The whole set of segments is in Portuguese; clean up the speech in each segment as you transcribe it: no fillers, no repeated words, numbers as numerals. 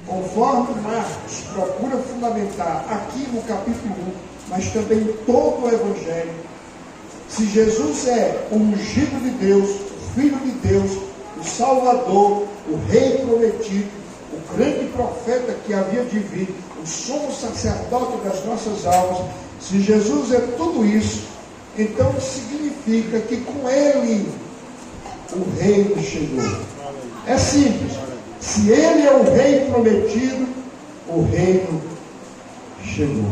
conforme Marcos procura fundamentar aqui no capítulo 1, mas também em todo o Evangelho, se Jesus é o ungido de Deus, o Filho de Deus, o Salvador, o Rei prometido, o grande profeta que havia de vir, o sumo sacerdote das nossas almas, se Jesus é tudo isso, então significa que com Ele o reino chegou. É simples. Se Ele é o Rei prometido, o reino chegou.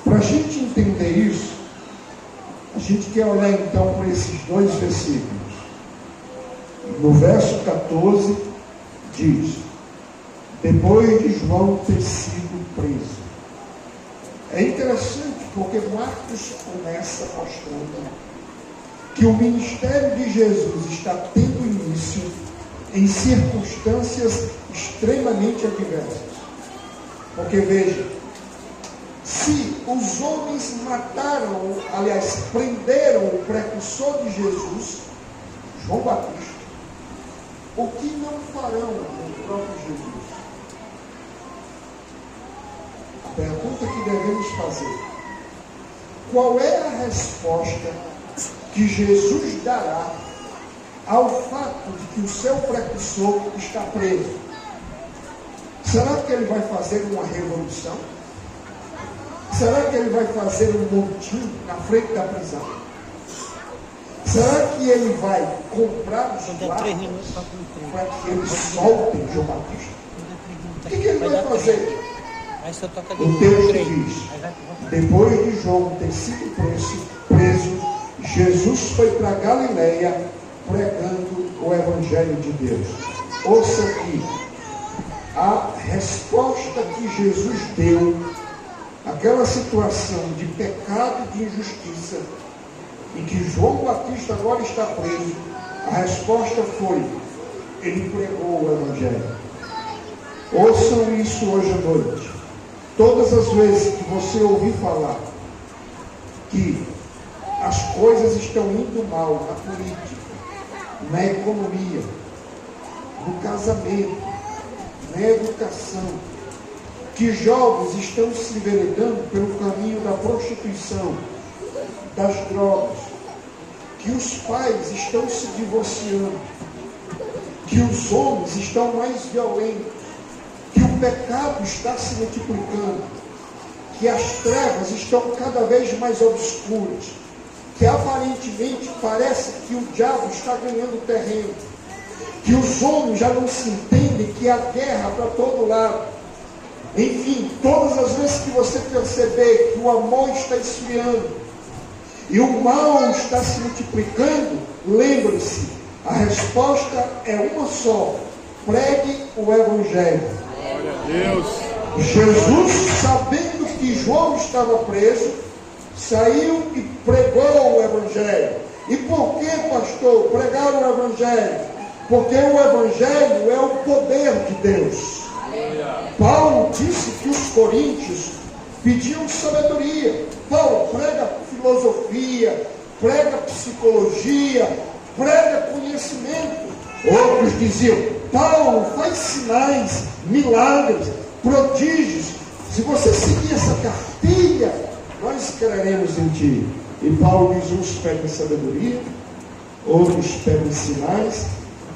Para a gente entender isso, a gente quer olhar então para esses dois versículos. No verso 14 diz: depois de João ter sido preso. É interessante porque Marcos começa mostrando que o ministério de Jesus está tendo início em circunstâncias extremamente adversas. Porque veja, se os homens mataram, aliás, prenderam o precursor de Jesus, João Batista, o que não farão com o próprio Jesus? A pergunta que devemos fazer: qual é a resposta que Jesus dará ao fato de que o seu precursor está preso? Será que ele vai fazer uma revolução? Será que ele vai fazer um motim na frente da prisão? Será que ele vai comprar os guardas para que eles soltem João Batista? O que ele vai fazer? O texto diz: depois de João ter sido preso, Jesus foi para Galileia pregando o Evangelho de Deus. Ouça aqui, a resposta que Jesus deu àquela situação de pecado e de injustiça, em que João Batista agora está preso, a resposta foi: ele pregou o Evangelho. Ouçam isso hoje à noite. Todas as vezes que você ouvir falar que as coisas estão indo mal na política, na economia, no casamento, na educação, que jovens estão se enveredando pelo caminho da prostituição, das drogas, que os pais estão se divorciando, que os homens estão mais violentos, que o pecado está se multiplicando, que as trevas estão cada vez mais obscuras, que aparentemente parece que o diabo está ganhando terreno, que os homens já não se entendem, que há guerra para todo lado. Enfim, todas as vezes que você perceber que o amor está esfriando e o mal está se multiplicando, lembre-se, a resposta é uma só: pregue o Evangelho. Glória a Deus. Jesus, sabendo que João estava preso, saiu e pregou o Evangelho. E por que, pastor, pregar o Evangelho? Porque o Evangelho é o poder de Deus. Paulo disse que os coríntios pediam sabedoria. Paulo prega filosofia, prega psicologia, prega conhecimento. Outros diziam: Paulo faz sinais, milagres, prodígios. Se você seguir essa cartilha, nós creremos em ti. E Paulo diz: uns pedem sabedoria, outros pedem sinais,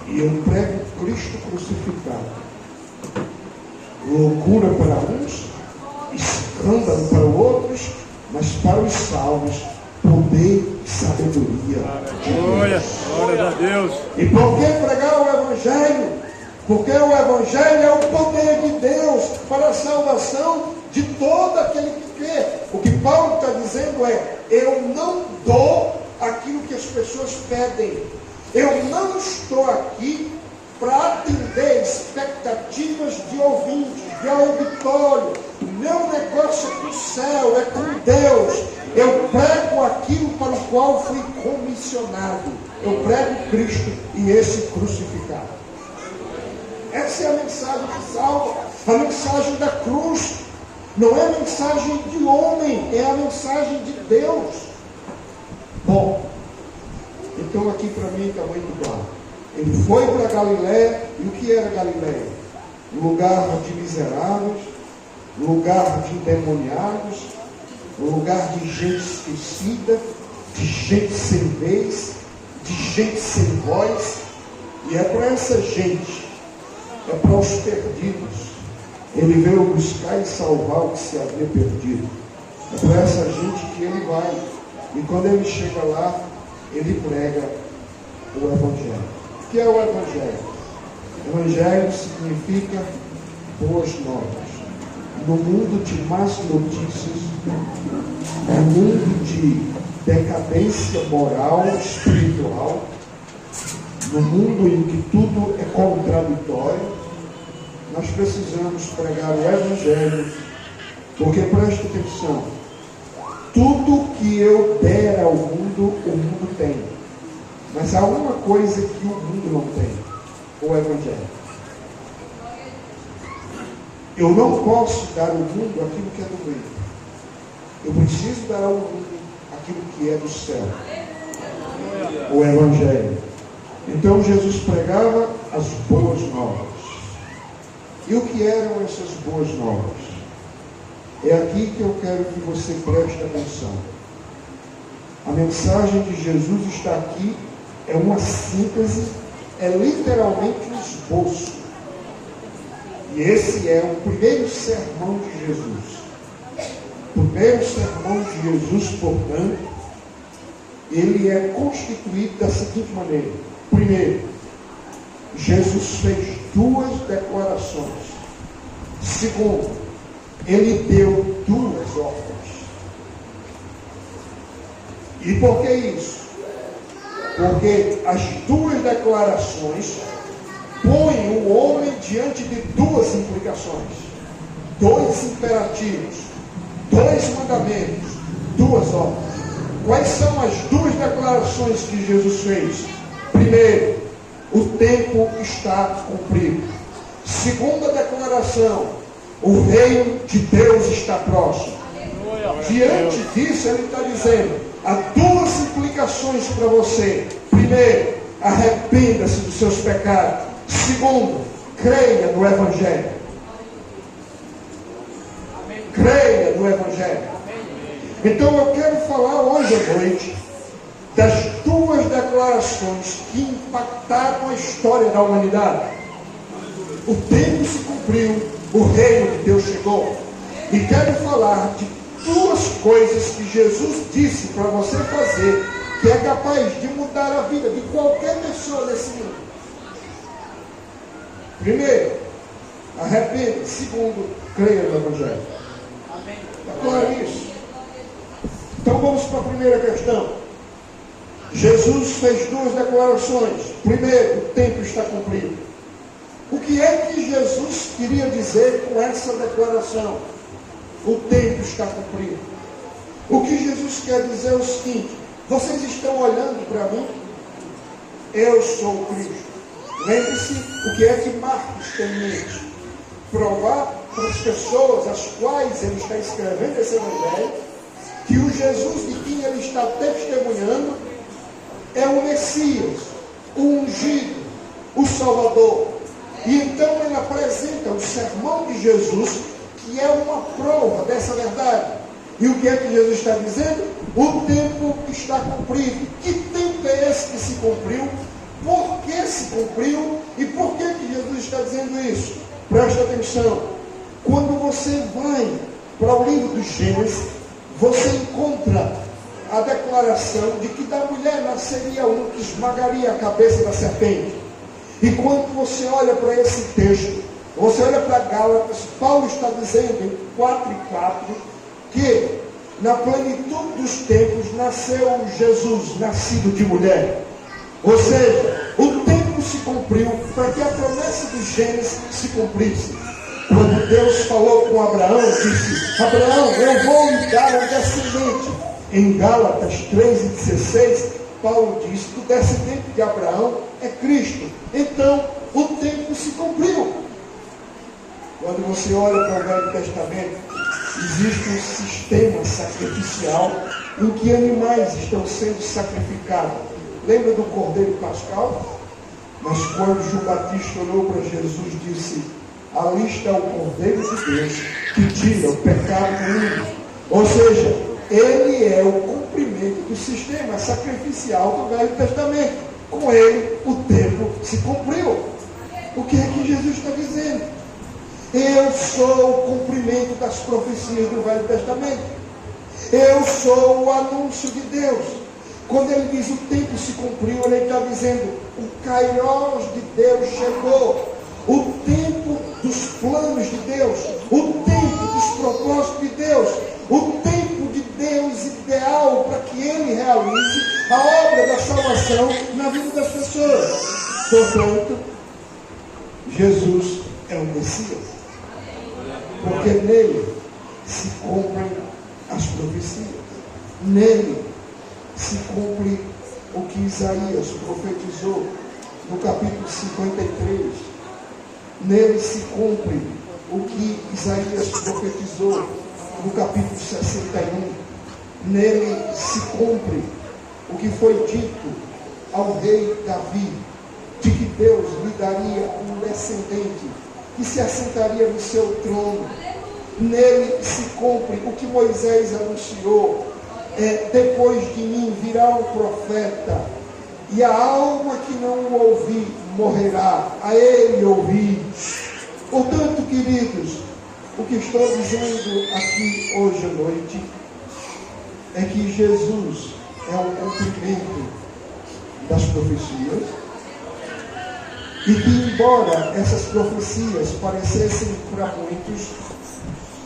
e eu prego Cristo crucificado. Loucura para uns, escândalo para outros, mas para os salvos, poder e sabedoria. Glória a Deus. E por que pregar o Evangelho? Porque o Evangelho é o poder de Deus para a salvação de todo aquele que crê. O que Paulo está dizendo é: eu não dou aquilo que as pessoas pedem. Eu não estou aqui para atender expectativas de ouvintes, de auditório. Meu negócio é com o céu, é com Deus. Eu prego aquilo para o qual fui comissionado. Eu prego Cristo e esse crucificado. Essa é a mensagem que salva, a mensagem da cruz. Não é a mensagem de homem, é a mensagem de Deus. Bom, então aqui para mim está muito claro. Ele foi para Galiléia, e o que era Galiléia? lugar de miseráveis, lugar de endemoniados, lugar de gente esquecida, de gente sem vez, de gente sem voz. E é para essa gente, é para os perdidos. Ele veio buscar e salvar o que se havia perdido. É para essa gente que ele vai. E quando ele chega lá, ele prega o Evangelho. O que é o Evangelho? Evangelho significa boas novas. No mundo de más notícias, no mundo de decadência moral, espiritual, no mundo em que tudo é contraditório, nós precisamos pregar o Evangelho, porque preste atenção, tudo que eu der ao mundo, o mundo tem. Mas há uma coisa que o mundo não tem: o Evangelho. Eu não posso dar ao mundo aquilo que é do reino. Eu preciso dar ao mundo aquilo que é do céu, o Evangelho. Então Jesus pregava as boas novas. E o que eram essas boas novas? É aqui que eu quero que você preste atenção. A mensagem de Jesus está aqui, é uma síntese, é literalmente um esboço. E esse é o primeiro sermão de Jesus. O primeiro sermão de Jesus, portanto, ele é constituído da seguinte maneira. Primeiro, Jesus fez duas declarações. Segundo, ele deu duas ordens. E por que isso? Porque as duas declarações põem o homem diante de duas implicações, dois imperativos, dois mandamentos, duas ordens. Quais são as duas declarações que Jesus fez? Primeiro, o tempo está cumprido. Segunda declaração, o reino de Deus está próximo. Diante disso, ele está dizendo, há duas implicações para você. Primeiro, arrependa-se dos seus pecados. Segundo, creia no Evangelho. Creia no Evangelho. Então eu quero falar hoje à noite das duas declarações que impactaram a história da humanidade. O tempo se cumpriu, o reino de Deus chegou. E quero falar de duas coisas que Jesus disse para você fazer, que é capaz de mudar a vida de qualquer pessoa nesse mundo. Primeiro, arrependa. Segundo, creia no Evangelho. Está claro isso? Então vamos para a primeira questão. Jesus fez duas declarações. Primeiro, o tempo está cumprido. O que é que Jesus queria dizer com essa declaração? O tempo está cumprido. O que Jesus quer dizer é o seguinte: vocês estão olhando para mim? Eu sou o Cristo. Lembre-se o que é que Marcos tem em mente. Provar para as pessoas às quais ele está escrevendo esse Evangelho que o Jesus de quem ele está testemunhando é o Messias, o ungido, o Salvador. E então ele apresenta o sermão de Jesus, que é uma prova dessa verdade. E o que é que Jesus está dizendo? O tempo está cumprido. Que tempo é esse que se cumpriu? Por que se cumpriu? E por que Jesus está dizendo isso? Presta atenção. Quando você vai para o livro do Gênesis, você encontra a declaração de que da mulher nasceria um que esmagaria a cabeça da serpente. E quando você olha para esse texto, você olha para Gálatas, Paulo está dizendo em 4:4 que na plenitude dos tempos nasceu Jesus, nascido de mulher. Ou seja, o tempo se cumpriu para que a promessa do Gênesis se cumprisse. Quando Deus falou com Abraão, disse: Abraão, eu vou lhe dar um descendente. Em Gálatas 3:16, Paulo diz que o descendente de Abraão é Cristo. Então, o tempo se cumpriu. Quando você olha para o Velho Testamento, existe um sistema sacrificial em que animais estão sendo sacrificados. Lembra do Cordeiro Pascal? Mas quando João Batista olhou para Jesus, disse: ali está o Cordeiro de Deus que tira o pecado do mundo. Ou seja, ele é o cumprimento do sistema sacrificial do Velho Testamento. Com ele, o tempo se cumpriu. O que é que Jesus está dizendo? Eu sou o cumprimento das profecias do Velho Testamento. Eu sou o anúncio de Deus. Quando ele diz o tempo se cumpriu, ele está dizendo o Kairos de Deus chegou. O tempo dos planos de Deus, o tempo dos propósitos de Deus, o tempo de Deus ideal para que ele realize a obra da salvação na vida das pessoas. Portanto, Jesus é o Messias, porque nele se cumprem as profecias, nele se cumpre o que Isaías profetizou no capítulo 53. Nele se cumpre o que Isaías profetizou no capítulo 61. Nele se cumpre o que foi dito ao rei Davi, de que Deus lhe daria um descendente que se assentaria no seu trono. Nele se cumpre o que Moisés anunciou: depois de mim virá um profeta, e a alma que não o ouvir morrerá, a ele ouvir. Portanto, queridos, o que estou dizendo aqui hoje à noite é que Jesus é o cumprimento das profecias, e que, embora essas profecias parecessem para muitos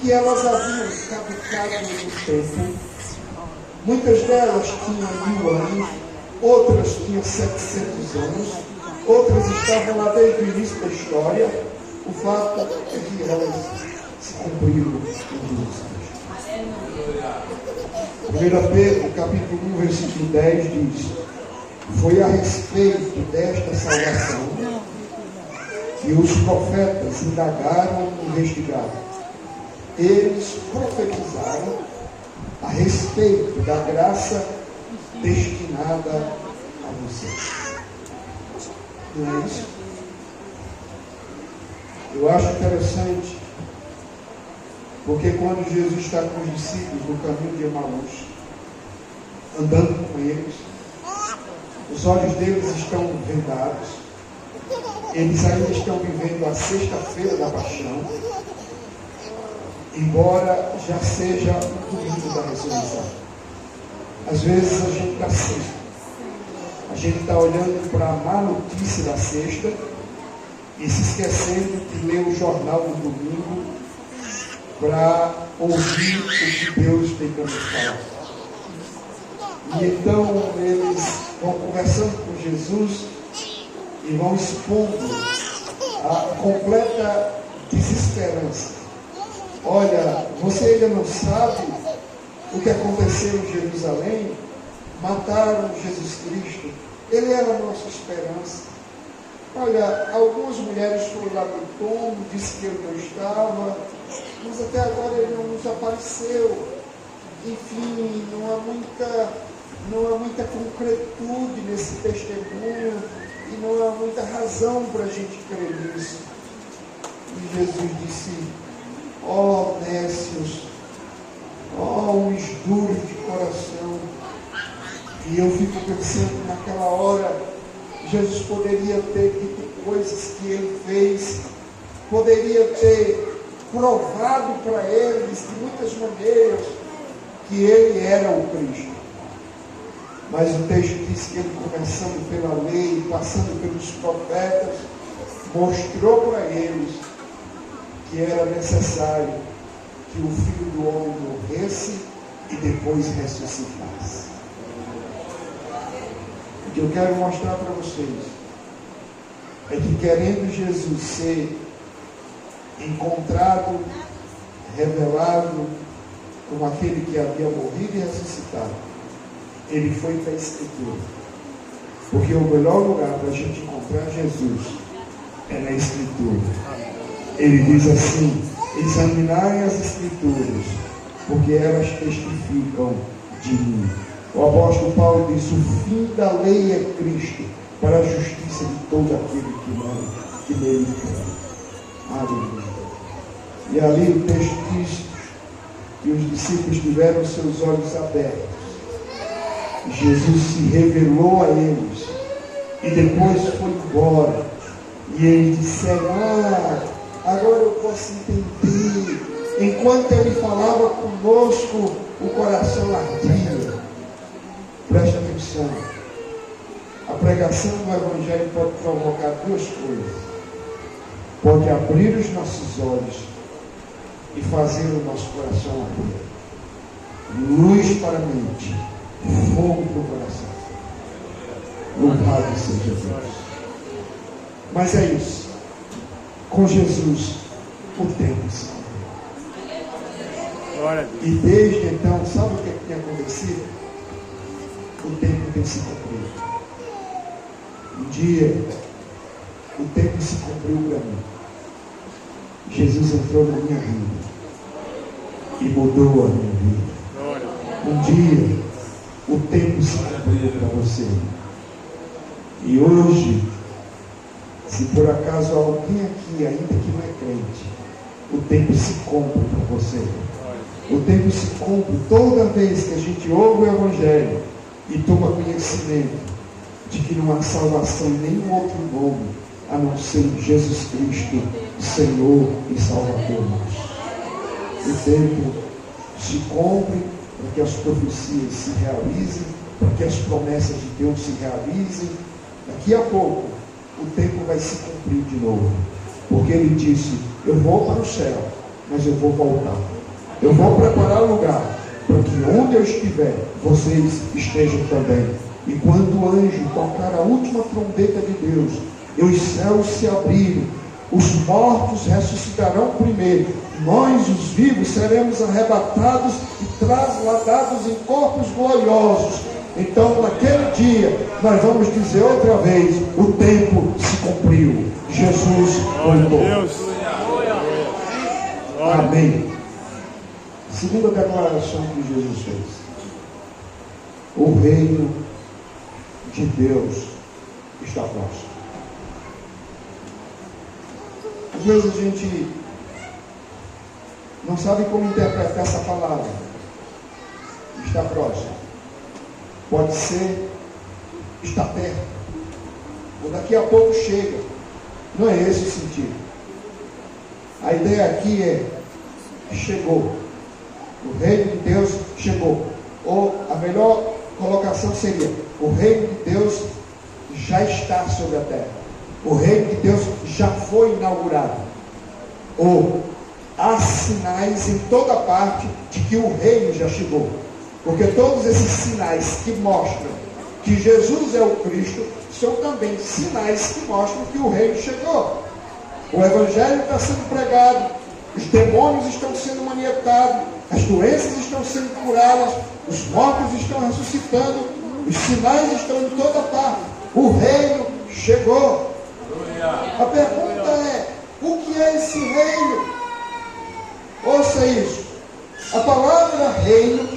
que elas haviam caducado no tempo, muitas delas tinham 1000 anos, outras tinham 700 anos, outras estavam lá desde o início da história. O fato é que elas se cumpriram em Jesus Cristo. 1 Pedro, capítulo 1, versículo 10 diz: foi a respeito desta salvação que os profetas indagaram e investigaram. Eles profetizaram a respeito da graça destinada a vocês. Não é isso? Eu acho interessante, porque quando Jesus está com os discípulos no caminho de Emaús, andando com eles, os olhos deles estão vendados, eles ainda estão vivendo a sexta-feira da paixão, embora já seja o domingo da ressurreição. Às vezes a gente está assim, a gente está olhando para a má notícia da sexta e se esquecendo de ler o jornal do domingo para ouvir o que Deus tem para nos falar. E então eles vão conversando com Jesus e vão expondo a completa desesperança. Olha, você ainda não sabe o que aconteceu em Jerusalém? Mataram Jesus Cristo. Ele era a nossa esperança. Olha, algumas mulheres foram lá no túmulo, disse que ele não estava, mas até agora ele não nos apareceu. Enfim, não há muita concretude nesse testemunho e não há muita razão para a gente crer nisso. E Jesus disse: ó nécios, ó os duros de coração. E eu fico pensando, naquela hora, Jesus poderia ter dito coisas que ele fez, poderia ter provado para eles de muitas maneiras que ele era o Cristo. Mas o texto diz que ele, começando pela lei, passando pelos profetas, mostrou para eles que era necessário que o Filho do Homem morresse e depois ressuscitasse. O que eu quero mostrar para vocês é que, querendo Jesus ser encontrado, revelado como aquele que havia morrido e ressuscitado, ele foi para a Escritura. Porque o melhor lugar para a gente encontrar Jesus é na Escritura. Ele diz assim: examinai as Escrituras, porque elas testificam de mim. O apóstolo Paulo diz: o fim da lei é Cristo, para a justiça de todo aquele que nele crê. Aleluia. E ali o texto diz que os discípulos tiveram seus olhos abertos. Jesus se revelou a eles e depois foi embora. E eles disseram: agora eu posso entender. Enquanto ele falava conosco, o coração ardia. Preste atenção. A pregação do Evangelho pode provocar duas coisas. Pode abrir os nossos olhos e fazer o nosso coração arder. Luz para a mente, fogo para o coração. Louvado seja Deus. Mas é isso. Com Jesus, o tempo se cumpriu. E desde então, sabe o que tem acontecido? O tempo tem se cumprido. Um dia, o tempo se cumpriu para mim. Jesus entrou na minha vida e mudou a minha vida. Um dia, o tempo se cumpriu para você. E hoje, se por acaso alguém aqui, ainda que não é crente, o tempo se cumpre para você. O tempo se cumpre toda vez que a gente ouve o Evangelho e toma conhecimento de que não há salvação em nenhum outro nome a não ser Jesus Cristo, Senhor e Salvador nosso. O tempo se cumpre para que as profecias se realizem, para que as promessas de Deus se realizem. Daqui a pouco, o tempo vai se cumprir de novo. Porque ele disse: eu vou para o céu, mas eu vou voltar. Eu vou preparar lugar para que onde eu estiver, vocês estejam também. E quando o anjo tocar a última trombeta de Deus, e os céus se abrirem, os mortos ressuscitarão primeiro, nós os vivos seremos arrebatados e trasladados em corpos gloriosos. Então naquele dia nós vamos dizer outra vez: o tempo se cumpriu, Jesus voltou. Amém. Segunda declaração que Jesus fez: o reino de Deus está próximo. Às vezes a gente não sabe como interpretar essa palavra. Está próximo. Pode ser está perto. Ou daqui a pouco chega. Não é esse o sentido. A ideia aqui é: chegou. O reino de Deus chegou. Ou a melhor colocação seria: o reino de Deus já está sobre a terra. O reino de Deus já foi inaugurado. Ou há sinais em toda parte de que o reino já chegou. Porque todos esses sinais que mostram que Jesus é o Cristo são também sinais que mostram que o reino chegou. O Evangelho está sendo pregado, os demônios estão sendo manietados, as doenças estão sendo curadas, os mortos estão ressuscitando, os sinais estão em toda parte. O reino chegou. A pergunta é: o que é esse reino? Ouça isso. A palavra reino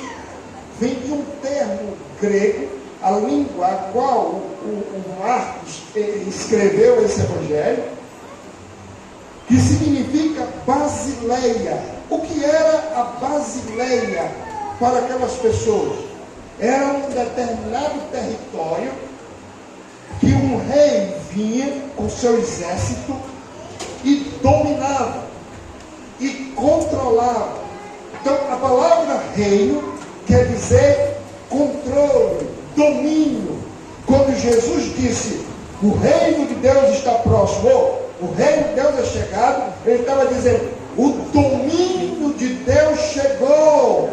vem de um termo grego, a língua a qual o Marcos escreveu esse evangelho, que significa Basileia. O que era a Basileia para aquelas pessoas? Era um determinado território que um rei vinha com seu exército e dominava e controlava. Então a palavra reino quer dizer controle, domínio. Quando Jesus disse: o reino de Deus está próximo, o reino de Deus é chegado, ele estava dizendo: o domínio de Deus chegou.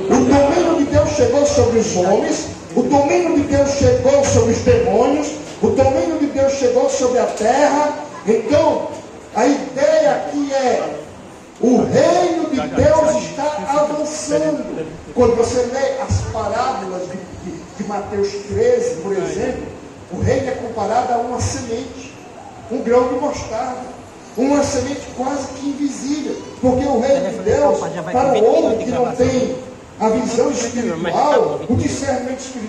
O domínio de Deus chegou sobre os homens, o domínio de Deus chegou sobre os demônios, o domínio de Deus chegou sobre a terra. Então a ideia aqui é: o reino de Deus está avançando. Quando você lê as parábolas de Mateus 13, por exemplo, o reino é comparado a uma semente, um grão de mostarda, uma semente quase que invisível, porque o reino de Deus, para o homem que não tem a visão espiritual, o discernimento espiritual,